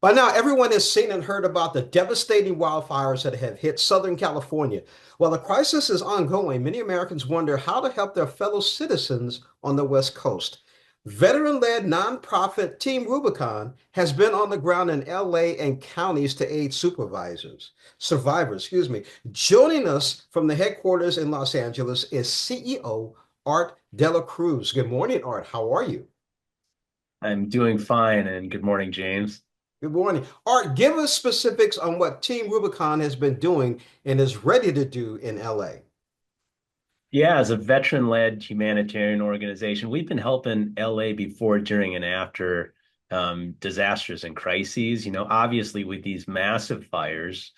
By now, everyone has seen and heard about the devastating wildfires that have hit Southern California. While the crisis is ongoing, many Americans wonder how to help their fellow citizens on the West Coast. Veteran-led nonprofit Team Rubicon has been on the ground in LA and counties to aid survivors. Joining us from the headquarters in Los Angeles is CEO Art Dela Cruz. Good morning, Art. How are you? I'm doing fine, and good morning, James. Good morning. Art, give us specifics on what Team Rubicon has been doing and is ready to do in LA. Yeah, as a veteran-led humanitarian organization, we've been helping LA before, during, and after disasters and crises. Obviously with these massive fires,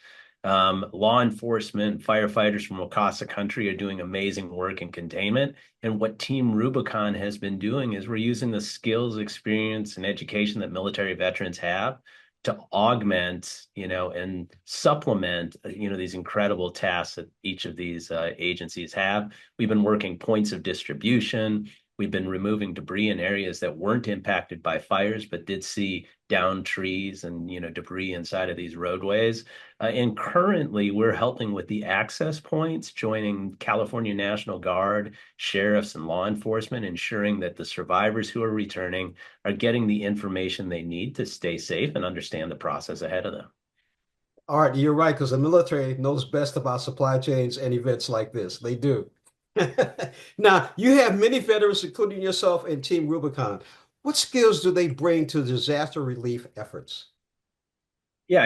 law enforcement, firefighters from across the country are doing amazing work in containment. And what Team Rubicon has been doing is we're using the skills, experience, and education that military veterans have to augment, and supplement, these incredible tasks that each of these agencies have. We've been working points of distribution. We've been removing debris in areas that weren't impacted by fires, but did see downed trees and, debris inside of these roadways. And currently, we're helping with the access points, joining California National Guard, sheriffs, and law enforcement, ensuring that the survivors who are returning are getting the information they need to stay safe and understand the process ahead of them. Art, you're right, because the military knows best about supply chains and events like this. They do. Now, you have many veterans, including yourself and Team Rubicon. What skills do they bring to disaster relief efforts? Yeah,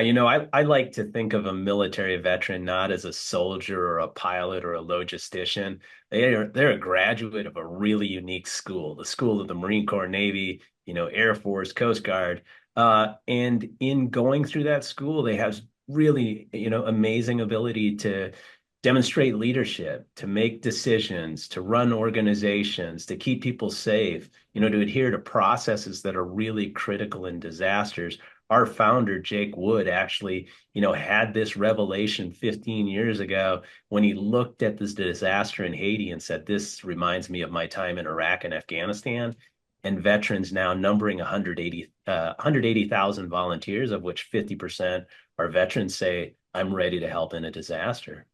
I like to think of a military veteran not as a soldier or a pilot or a logistician. They're a graduate of a really unique school, the school of the Marine Corps, Navy, Air Force, Coast Guard. And in going through that school, they have really, amazing ability to demonstrate leadership, to make decisions, to run organizations, to keep people safe, to adhere to processes that are really critical in disasters. Our founder, Jake Wood, actually, had this revelation 15 years ago when he looked at this disaster in Haiti and said, "This reminds me of my time in Iraq and Afghanistan." And veterans now numbering 180,000 volunteers, of which 50% are veterans, say, "I'm ready to help in a disaster."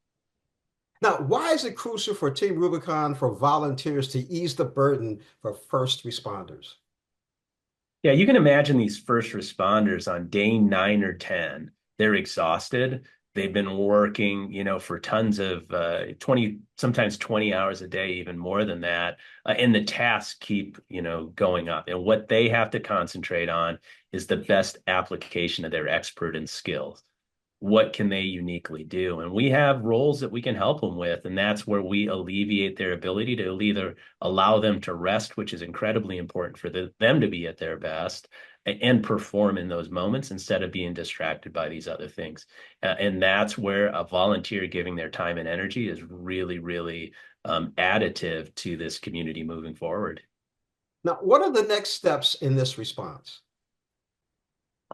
Now, why is it crucial for Team Rubicon for volunteers to ease the burden for first responders? Yeah, you can imagine these first responders on day 9 or 10. They're exhausted. They've been working, for tons of 20, sometimes 20 hours a day, even more than that. And the tasks keep, going up. And what they have to concentrate on is the best application of their expert and skills. What can they uniquely do? And we have roles that we can help them with. And that's where we alleviate their ability to either allow them to rest, which is incredibly important for them to be at their best and perform in those moments instead of being distracted by these other things. And that's where a volunteer giving their time and energy is really, really additive to this community moving forward. Now, what are the next steps in this response?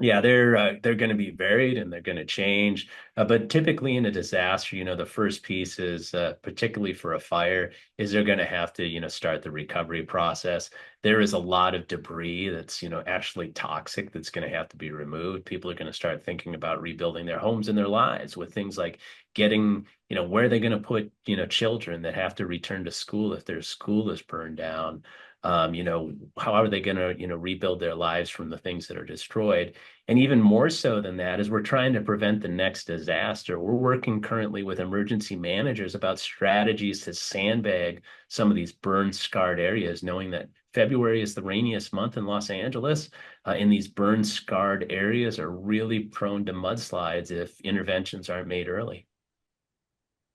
Yeah, they're going to be varied and they're going to change. But typically in a disaster, the first piece is, particularly for a fire, is they're going to have to, start the recovery process. There is a lot of debris that's, actually toxic that's going to have to be removed. People are going to start thinking about rebuilding their homes and their lives with things like getting, where are they going to put, children that have to return to school if their school is burned down. How are they going to, rebuild their lives from the things that are destroyed? And even more so than that, as we're trying to prevent the next disaster, we're working currently with emergency managers about strategies to sandbag some of these burn scarred areas, knowing that February is the rainiest month in Los Angeles, and these burn scarred areas are really prone to mudslides if interventions aren't made early.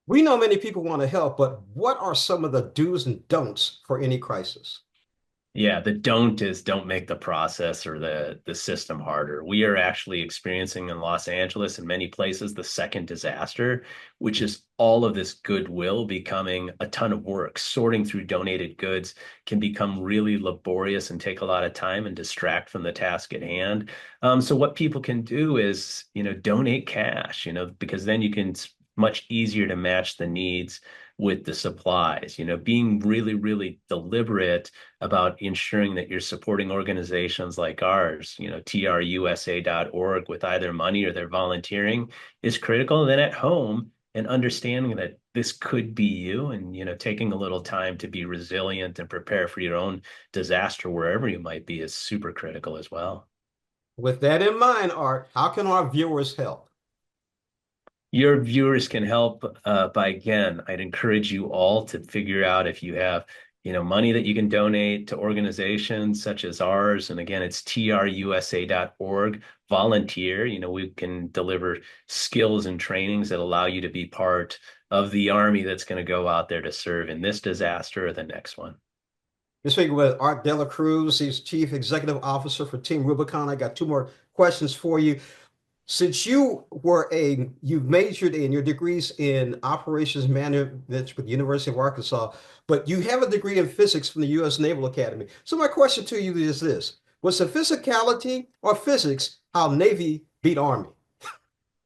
We know many people want to help, but what are some of the do's and don'ts for any crisis? Yeah, the don't is don't make the process or the system harder. We are actually experiencing in Los Angeles and many places the second disaster, which is all of this goodwill becoming a ton of work. Sorting through donated goods can become really laborious and take a lot of time and distract from the task at hand. So what people can do is, donate cash, because then you can much easier to match the needs with the supplies, being really, really deliberate about ensuring that you're supporting organizations like ours, trusa.org with either money or their volunteering is critical. And then at home and understanding that this could be you and, taking a little time to be resilient and prepare for your own disaster wherever you might be is super critical as well. With that in mind, Art, how can our viewers help? Your viewers can help by, again, I'd encourage you all to figure out if you have, money that you can donate to organizations such as ours. And again, it's trusa.org. Volunteer. We can deliver skills and trainings that allow you to be part of the army that's going to go out there to serve in this disaster or the next one. You're speaking with Art Dela Cruz. He's Chief Executive Officer for Team Rubicon. I got two more questions for you. Since you've majored in your degrees in operations management with the University of Arkansas, but you have a degree in physics from the U.S. Naval Academy. So my question to you is this: was the physicality or physics how Navy beat Army?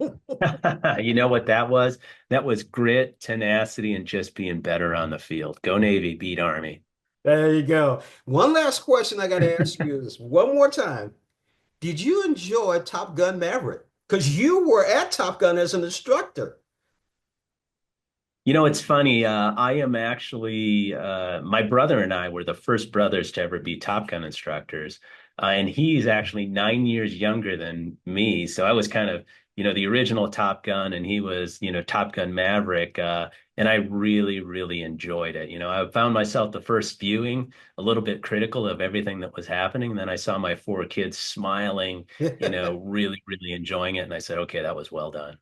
You know what that was? That was grit, tenacity, and just being better on the field. Go Navy, beat Army. There you go. One last question I got to ask you is one more time. Did you enjoy Top Gun Maverick? Because you were at Top Gun as an instructor. It's funny. I am actually, my brother and I were the first brothers to ever be Top Gun instructors. And he's actually 9 years younger than me. So I was kind of, the original Top Gun, and he was, Top Gun Maverick. And I really, really enjoyed it. I found myself the first viewing a little bit critical of everything that was happening. And then I saw my four kids smiling, really, really enjoying it. And I said, okay, that was well done.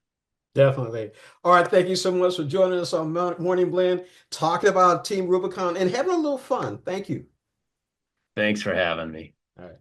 Definitely. All right. Thank you so much for joining us on Morning Blend, talking about Team Rubicon and having a little fun. Thank you. Thanks for having me. All right.